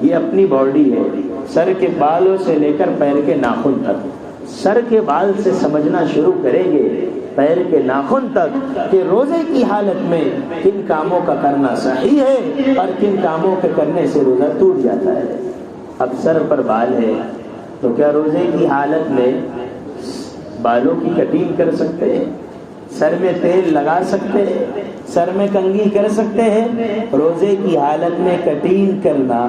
یہ اپنی باڈی ہے، سر کے بالوں سے لے کر پیر کے ناخن تک، سر کے بال سے سمجھنا شروع کریں گے پیر کے ناخن تک کہ روزے کی حالت میں کن کاموں کا کرنا صحیح ہے اور کن کاموں کے کرنے سے روزہ ٹوٹ جاتا ہے۔ اب سر پر بال ہے تو کیا روزے کی حالت میں بالوں کی کٹنگ کر سکتے ہیں؟ سر میں تیل لگا سکتے ہیں؟ سر میں کنگھی کر سکتے ہیں؟ روزے کی حالت میں کٹنگ کرنا،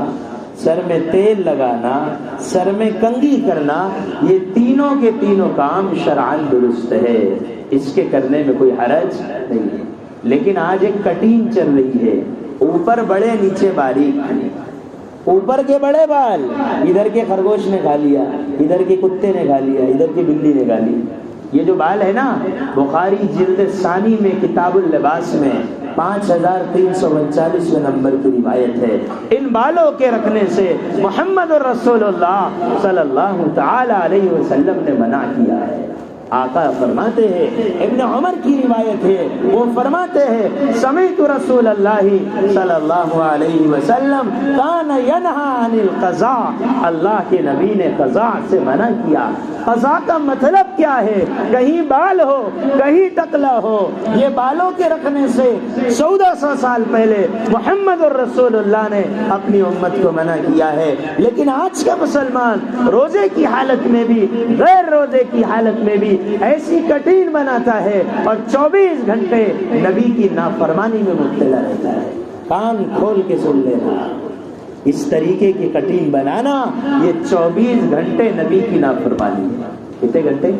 سر میں تیل لگانا، سر میں کنگھی کرنا، یہ تینوں کے تینوں کام شرعاً درست ہے، اس کے کرنے میں کوئی حرج نہیں ہے۔ لیکن آج ایک کٹنگ چل رہی ہے، اوپر بڑے نیچے باریک، اوپر کے بڑے بال ادھر کے خرگوش نے کھا لیا، ادھر کے کتے نے کھا لیا، ادھر کی بلی نے کھا لی۔ یہ جو بال ہے نا، بخاری جلد ثانی میں کتاب اللباس میں 5339 نمبر کی روایت ہے، ان بالوں کے رکھنے سے محمد رسول اللہ صلی اللہ تعالی علیہ وسلم نے منع کیا ہے۔ آقا فرماتے ہیں، ابن عمر کی روایت ہے، وہ فرماتے ہیں سمعت رسول اللہ صلی اللہ علیہ وسلم کان ینہا عن القضاء، اللہ کے نبی نے قضاء سے منع کیا۔ قضاء کا مطلب کیا ہے؟ کہیں بال ہو کہیں ٹکلا ہو، یہ بالوں کے رکھنے سے 1400 سال پہلے محمد الرسول اللہ نے اپنی امت کو منع کیا ہے۔ لیکن آج کا مسلمان روزے کی حالت میں بھی غیر روزے کی حالت میں بھی ایسی کٹین بناتا ہے اور 24 گھنٹے نبی کی نافرمانی میں مبتلا رہتا ہے۔ کان کھول کے سن لینا، اس طریقے کی کٹین بنانا یہ 24 گھنٹے نبی کی نافرمانی ہے۔ کتنے گھنٹے؟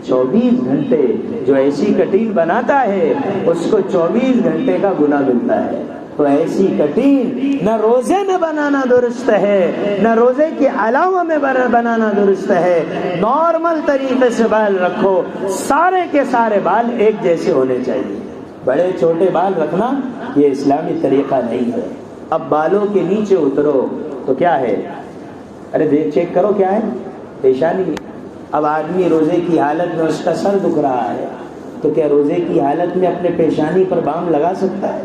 24 گھنٹے۔ جو ایسی کٹین بناتا ہے اس کو 24 گھنٹے کا گناہ ملتا ہے۔ تو ایسی کٹین نہ روزے میں بنانا درست ہے، نہ روزے کے علاوہ میں بنانا درست ہے۔ نارمل طریقے سے بال رکھو، سارے کے سارے بال ایک جیسے ہونے چاہیے۔ بڑے چھوٹے بال رکھنا یہ اسلامی طریقہ نہیں ہے۔ اب بالوں کے نیچے اترو تو کیا ہے؟ ارے دیکھ چیک کرو کیا ہے؟ پیشانی۔ اب آدمی روزے کی حالت میں اس کا سر دکھ رہا ہے تو کیا روزے کی حالت میں اپنے پیشانی پر بام لگا سکتا ہے؟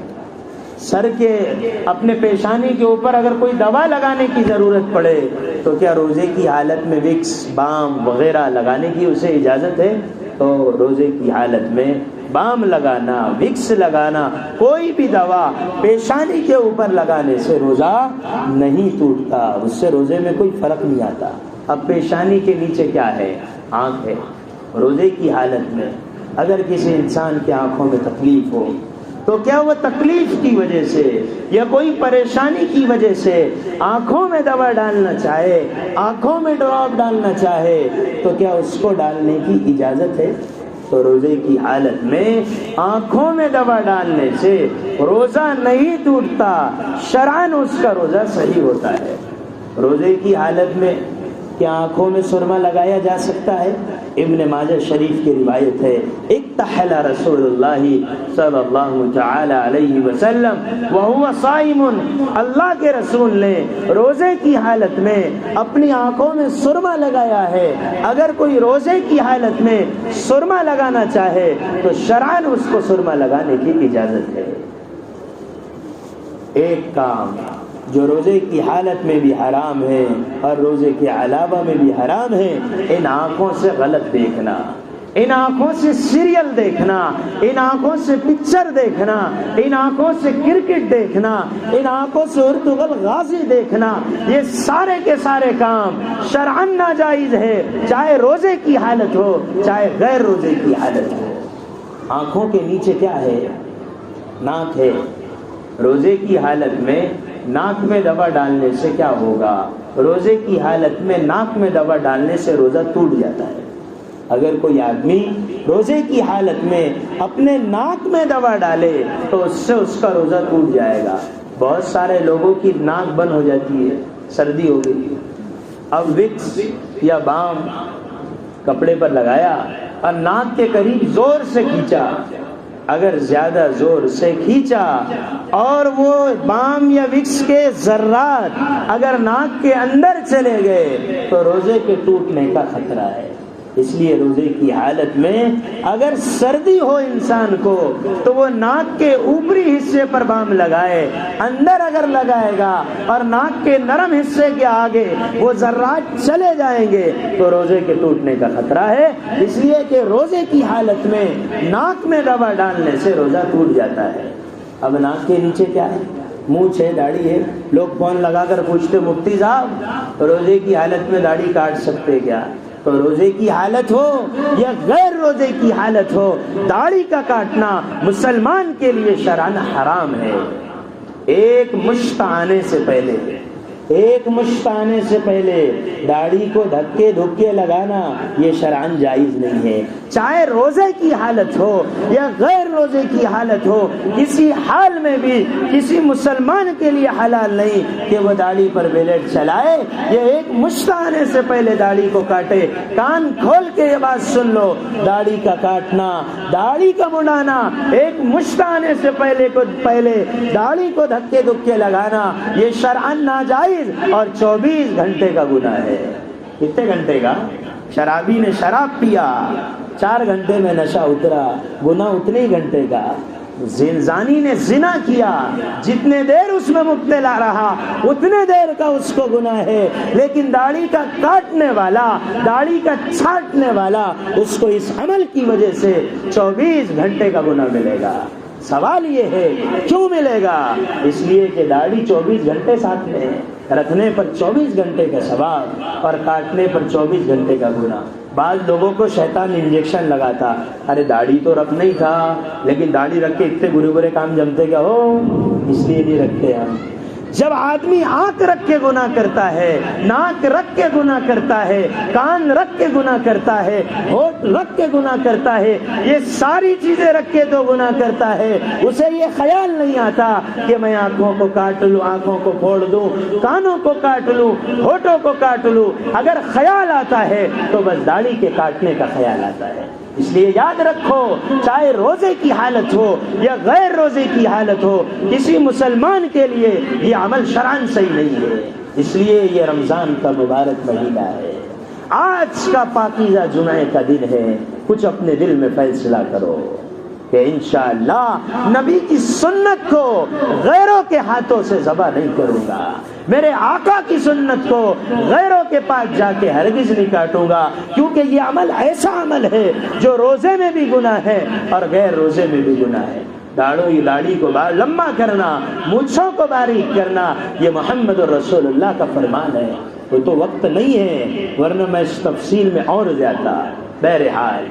سر کے اپنے پیشانی کے اوپر اگر کوئی دوا لگانے کی ضرورت پڑے تو کیا روزے کی حالت میں وکس، بام وغیرہ لگانے کی اسے اجازت ہے؟ تو روزے کی حالت میں بام لگانا، وکس لگانا، کوئی بھی دوا پیشانی کے اوپر لگانے سے روزہ نہیں ٹوٹتا، اس سے روزے میں کوئی فرق نہیں آتا۔ اب پیشانی کے نیچے کیا ہے؟ آنکھ ہے۔ روزے کی حالت میں اگر کسی انسان کی آنکھوں میں تکلیف ہو تو کیا وہ تکلیف کی وجہ سے یا کوئی پریشانی کی وجہ سے آنکھوں میں دوا ڈالنا چاہے، آنکھوں میں ڈراپ ڈالنا چاہے تو کیا اس کو ڈالنے کی اجازت ہے؟ تو روزے کی حالت میں آنکھوں میں دوا ڈالنے سے روزہ نہیں ٹوٹتا، شرعاً اس کا روزہ صحیح ہوتا ہے۔ روزے کی حالت میں کیا آنکھوں میں سرما لگایا جا سکتا ہے؟ ابن ماجہ شریف کی روایت ہے، اکتحل رسول اللہ صلی اللہ تعالی علیہ وسلم وہو صائم، اللہ کے رسول نے روزے کی حالت میں اپنی آنکھوں میں سرما لگایا ہے۔ اگر کوئی روزے کی حالت میں سرما لگانا چاہے تو شرعاً اس کو سرما لگانے کی اجازت ہے۔ ایک کام جو روزے کی حالت میں بھی حرام ہے اور روزے کے علاوہ میں بھی حرام ہے، ان آنکھوں سے غلط دیکھنا، ان آنکھوں سے سیریل دیکھنا، ان آنکھوں سے پکچر دیکھنا، ان آنکھوں سے کرکٹ دیکھنا، ان آنکھوں سے ارطغرل غازی دیکھنا، یہ سارے کے سارے کام شرعاً ناجائز ہے، چاہے روزے کی حالت ہو چاہے غیر روزے کی حالت ہو۔ آنکھوں کے نیچے کیا ہے؟ ناک ہے۔ روزے کی حالت میں ناک میں دوا ڈالنے سے کیا ہوگا؟ روزے کی حالت میں ناک میں دوا ڈالنے سے روزہ ٹوٹ جاتا ہے۔ اگر کوئی آدمی روزے کی حالت میں اپنے ناک میں دوا ڈالے تو اس سے اس کا روزہ ٹوٹ جائے گا۔ بہت سارے لوگوں کی ناک بند ہو جاتی ہے، سردی ہو گئی، اب وکس یا بام کپڑے پر لگایا اور ناک کے قریب زور سے کھینچا، اگر زیادہ زور سے کھینچا اور وہ بام یا وکس کے ذرات اگر ناک کے اندر چلے گئے تو روزے کے ٹوٹنے کا خطرہ ہے۔ اس لیے روزے کی حالت میں اگر سردی ہو انسان کو تو وہ ناک کے اوپری حصے پر بام لگائے، اندر اگر لگائے گا اور ناک کے نرم حصے کے آگے وہ ذرات چلے جائیں گے تو روزے کے ٹوٹنے کا خطرہ ہے، اس لیے کہ روزے کی حالت میں ناک میں دوا ڈالنے سے روزہ ٹوٹ جاتا ہے۔ اب ناک کے نیچے کیا ہے؟ مونچھ ہے، داڑھی ہے، لوگ فون لگا کر پوچھتے مفتی صاحب روزے کی حالت میں داڑھی کاٹ سکتے کیا؟ تو روزے کی حالت ہو یا غیر روزے کی حالت ہو، داڑھی کا کاٹنا مسلمان کے لیے شرعاً حرام ہے۔ ایک مشت آنے سے پہلے داڑھی کو دھکے دھکے لگانا یہ شرعاً جائز نہیں ہے، چاہے روزے کی حالت ہو یا غیر روزے کی حالت ہو، کسی حال میں بھی کسی مسلمان کے لیے حلال نہیں کہ وہ داڑھی پر بلیڈ چلائے یا ایک مشت آنے سے پہلے داڑھی کو کاٹے۔ کان کھول کے یہ بات سن لو، داڑھی کا کاٹنا، داڑھی کا مڈانا، ایک مشت آنے سے پہلے داڑھی کو دھکے دھکے لگانا یہ شرعاً ناجائز اور 24 گھنٹے کا گناہ ہے۔ کتنے گھنٹے کا؟ شرابی نے شراب پیا، 4 گھنٹے میں نشہ اترا، گناہ اتنے ہی گھنٹے کا۔ زانی نے زنا کیا، جتنے دیر اس میں مبتلا رہا اتنے دیر کا اس کو گناہ ہے، لیکن داڑھی کا کاٹنے والا، داڑھی کا چھاٹنے والا، اس کو اس عمل کی وجہ سے 24 گھنٹے کا گناہ ملے گا۔ سوال یہ ہے کیوں ملے گا؟ اس لیے کہ داڑھی 24 گھنٹے ساتھ میں ہے، رکھنے پر 24 گھنٹے کا ثواب اور کاٹنے پر 24 گھنٹے کا گناہ۔ بعض لوگوں کو شیطان انجیکشن لگاتا، ارے داڑھی تو رکھنا ہی تھا، لیکن داڑھی رکھ کے اتنے برے برے کام جمتے کیا ہو، اس لیے نہیں رکھتے ہم۔ جب آدمی آنکھ رکھ کے گناہ کرتا ہے، ناک رکھ کے گناہ کرتا ہے، کان رکھ کے گناہ کرتا ہے، ہونٹ رکھ کے گناہ کرتا ہے، یہ ساری چیزیں رکھ کے تو گناہ کرتا ہے، اسے یہ خیال نہیں آتا کہ میں آنکھوں کو کاٹ لوں، آنکھوں کو پھوڑ دوں، کانوں کو کاٹ لوں، ہونٹوں کو کاٹ لوں۔ اگر خیال آتا ہے تو بس داڑھی کے کاٹنے کا خیال آتا ہے۔ اس لیے یاد رکھو، چاہے روزے کی حالت ہو یا غیر روزے کی حالت ہو، کسی مسلمان کے لیے یہ عمل شرعاً صحیح نہیں ہے۔ اس لیے یہ رمضان کا مبارک مہینہ ہے، آج کا پاکیزہ جمعے کا دن ہے، کچھ اپنے دل میں فیصلہ کرو کہ انشاءاللہ نبی کی سنت کو غیروں کے ہاتھوں سے ذبح نہیں کروں گا، میرے آقا کی سنت کو غیروں کے پاس جا کے ہرگز نہیں کاٹوں گا، کیونکہ یہ عمل ایسا عمل ہے جو روزے میں بھی گناہ ہے اور غیر روزے میں بھی گناہ ہے۔ داڑھی کو لمبا کرنا، مونچھوں کو باریک کرنا، یہ محمد رسول اللہ کا فرمان ہے۔ وہ تو وقت نہیں ہے، ورنہ میں اس تفصیل میں اور زیادہ۔ بہرحال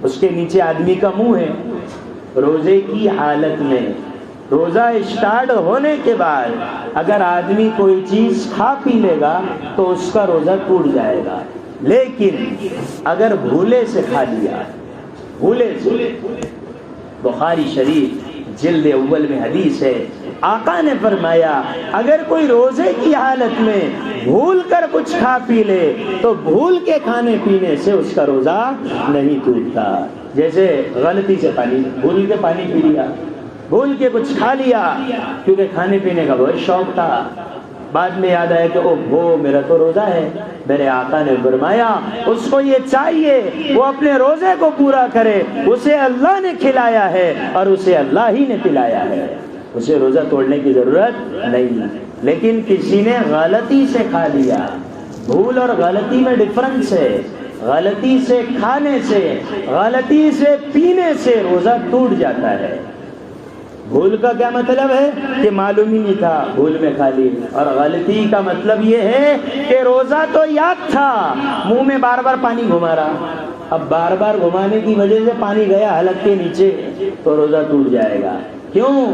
اس کے نیچے آدمی کا منہ ہے۔ روزے کی حالت میں، روزہ اسٹارٹ ہونے کے بعد اگر آدمی کوئی چیز کھا پی لے گا تو اس کا روزہ ٹوٹ جائے گا، لیکن اگر بھولے سے کھا لیا، بھولے سے، بخاری شریف جلد اول میں حدیث ہے، آقا نے فرمایا اگر کوئی روزے کی حالت میں بھول کر کچھ کھا پی لے تو بھول کے کھانے پینے سے اس کا روزہ نہیں ٹوٹتا۔ جیسے غلطی سے بھول کے پانی پی لیا، بھول کے کچھ کھا لیا، کیونکہ کھانے پینے کا بہت شوق تھا، بعد میں یاد آیا کہ اوہ میرا تو روزہ ہے۔ میرے آقا نے فرمایا اس کو یہ چاہیے وہ اپنے روزے کو پورا کرے، اسے اللہ نے کھلایا ہے اور اسے اللہ ہی نے پلایا ہے، اسے روزہ توڑنے کی ضرورت نہیں۔ لیکن کسی نے غلطی سے کھا لیا، بھول اور غلطی میں ڈفرنس ہے، غلطی سے کھانے سے، غلطی سے پینے سے روزہ ٹوٹ جاتا ہے۔ بھول کا کیا مطلب ہے کہ معلوم ہی نہیں تھا، بھول میں کھا لی، اور غلطی کا مطلب یہ ہے کہ روزہ تو یاد تھا، منہ میں بار بار پانی گھما رہا، اب بار بار گھمانے کی وجہ سے پانی گیا حلق کے نیچے تو روزہ ٹوٹ جائے گا۔ کیوں؟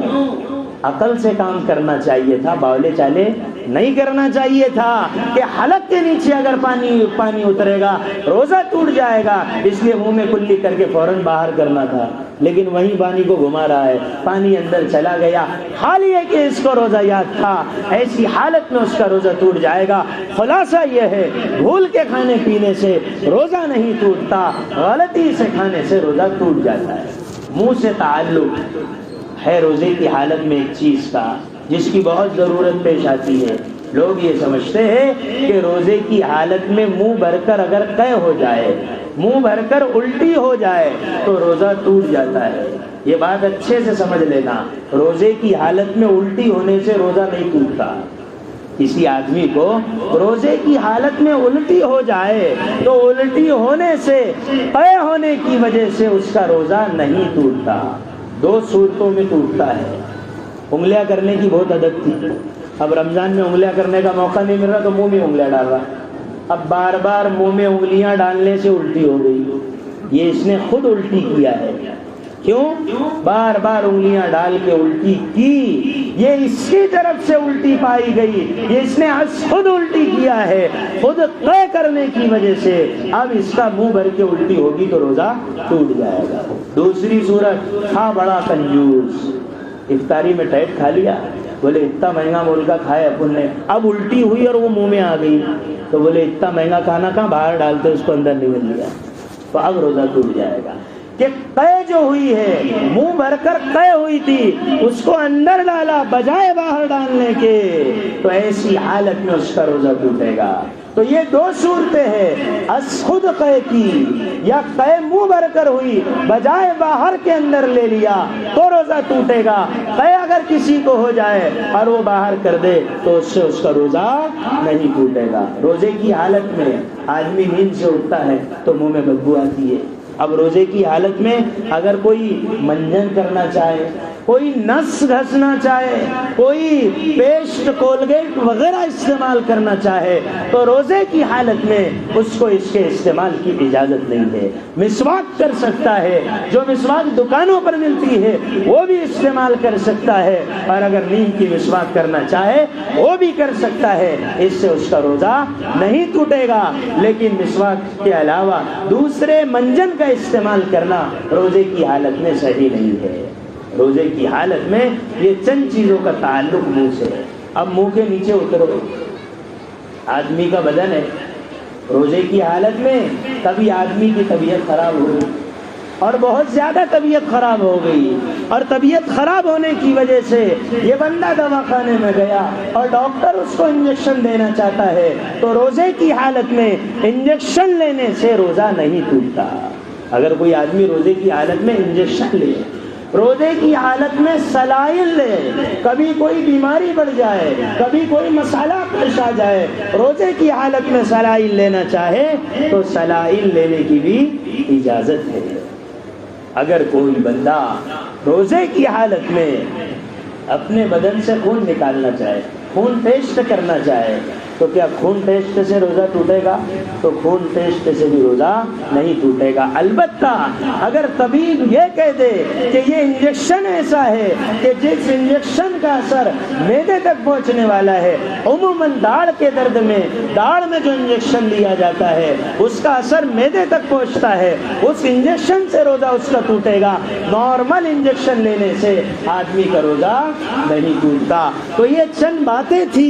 عقل سے کام کرنا چاہیے تھا، باولے چالے نہیں کرنا چاہیے تھا کہ حلق کے نیچے اگر پانی اترے گا روزہ ٹوٹ جائے گا، اس لیے منہ میں کلی کر کے فوراً باہر کرنا تھا، لیکن وہیں پانی کو گھما رہا ہے، پانی اندر چلا گیا، حال یہ کہ اس کو روزہ یاد تھا، ایسی حالت میں اس کا روزہ ٹوٹ جائے گا۔ خلاصہ یہ ہے بھول کے کھانے پینے سے روزہ نہیں ٹوٹتا، غلطی سے کھانے سے روزہ ٹوٹ جاتا ہے۔ منہ سے تعلق ہے روزے کی حالت میں ایک چیز کا جس کی بہت ضرورت پیش آتی ہے، لوگ یہ سمجھتے ہیں کہ روزے کی حالت میں منہ بھر کر اگر قے ہو جائے، منہ بھر کر الٹی ہو جائے تو روزہ ٹوٹ جاتا ہے۔ یہ بات اچھے سے سمجھ لینا، روزے کی حالت میں الٹی ہونے سے روزہ نہیں ٹوٹتا۔ کسی آدمی کو روزے کی حالت میں الٹی ہو جائے تو الٹی ہونے سے، قے ہونے کی وجہ سے اس کا روزہ نہیں ٹوٹتا۔ دو صورتوں میں ٹوٹتا ہے۔ انگلیاں کرنے کی بہت عادت تھی، اب رمضان میں انگلیاں کرنے کا موقع نہیں مل رہا تو منہ میں انگلیاں ڈال رہا، اب بار بار منہ میں انگلیاں ڈالنے سے الٹی ہو گئی۔ یہ اس نے خود الٹی کیا ہے۔ کیوں؟ بار بار انگلیاں ڈال کے الٹی کی، یہ اس کی طرف سے الٹی پائی گئی، یہ اس نے خود الٹی کیا ہے، خود قے کرنے کی وجہ سے اب اس کا منہ بھر کے الٹی ہوگی تو روزہ ٹوٹ جائے گا۔ دوسری صورت، تھا بڑا کنجوس، افطاری میں ٹائٹ کھا لیا، بولے اتنا مہنگا مول کا کھائے اپن نے، اب الٹی ہوئی اور وہ منہ میں آ گئی تو بولے اتنا مہنگا کھانا کہاں باہر ڈالتے، اس کو اندر نگل لیا، تو اب روزہ ٹوٹ جائے گا۔ کہ قے جو ہوئی ہے، منہ بھر کر قے ہوئی تھی، اس کو اندر ڈالا بجائے باہر ڈالنے کے، تو ایسی حالت میں اس کا روزہ ٹوٹے گا۔ تو یہ دو صورتیں ہیں، خود قے کی یا قے منہ بھر کر ہوئی بجائے باہر کے اندر لے لیا تو روزہ ٹوٹے گا۔ قے اگر کسی کو ہو جائے اور وہ باہر کر دے تو اس سے اس کا روزہ نہیں ٹوٹے گا۔ روزے کی حالت میں آدمی نیند سے اٹھتا ہے تو منہ میں بدبو آتی ہے۔ اب روزے کی حالت میں اگر کوئی منجن کرنا چاہے، کوئی نس گھسنا چاہے، کوئی پیسٹ کولگیٹ وغیرہ استعمال کرنا چاہے تو روزے کی حالت میں اس کو اس کے استعمال کی اجازت نہیں ہے۔ مسواک کر سکتا ہے، جو مسواک دکانوں پر ملتی ہے وہ بھی استعمال کر سکتا ہے، اور اگر نیم کی مسواک کرنا چاہے وہ بھی کر سکتا ہے، اس سے اس کا روزہ نہیں ٹوٹے گا۔ لیکن مسواک کے علاوہ دوسرے منجن کا استعمال کرنا روزے کی حالت میں صحیح نہیں ہے۔ روزے کی حالت میں یہ چند چیزوں کا تعلق منہ سے ہے۔ اب منہ کے نیچے اترو، آدمی کا بدن ہے، روزے کی حالت میں کبھی آدمی کی طبیعت خراب ہو گئی اور بہت زیادہ طبیعت خراب ہو گئی، اور طبیعت خراب ہونے کی وجہ سے یہ بندہ دواخانے میں گیا اور ڈاکٹر اس کو انجیکشن دینا چاہتا ہے، تو روزے کی حالت میں انجیکشن لینے سے روزہ نہیں ٹوٹتا۔ اگر کوئی آدمی روزے کی حالت میں انجیکشن لے، روزے کی حالت میں سلائن لے، کبھی کوئی بیماری بڑھ جائے، کبھی کوئی مسئلہ پیش آ جائے، روزے کی حالت میں سلائن لینا چاہے تو سلائن لینے کی بھی اجازت ہے۔ اگر کوئی بندہ روزے کی حالت میں اپنے بدن سے خون نکالنا چاہے، خون ٹیسٹ کرنا چاہے، تو کیا خون ٹیسٹ سے روزہ ٹوٹے گا؟ تو خون ٹیسٹ سے بھی روزہ نہیں ٹوٹے گا۔ البتہ اگر طبیب یہ کہہ دے کہ یہ انجیکشن ایسا ہے کہ جس انجیکشن کا اثر معدے تک پہنچنے والا ہے، عموماً داڑھ کے درد میں، داڑھ میں جو انجیکشن لیا جاتا ہے اس کا اثر معدے تک پہنچتا ہے، اس انجیکشن سے روزہ اس کا ٹوٹے گا، نارمل انجیکشن لینے سے آدمی کا روزہ نہیں ٹوٹتا۔ تو یہ چند باتیں تھی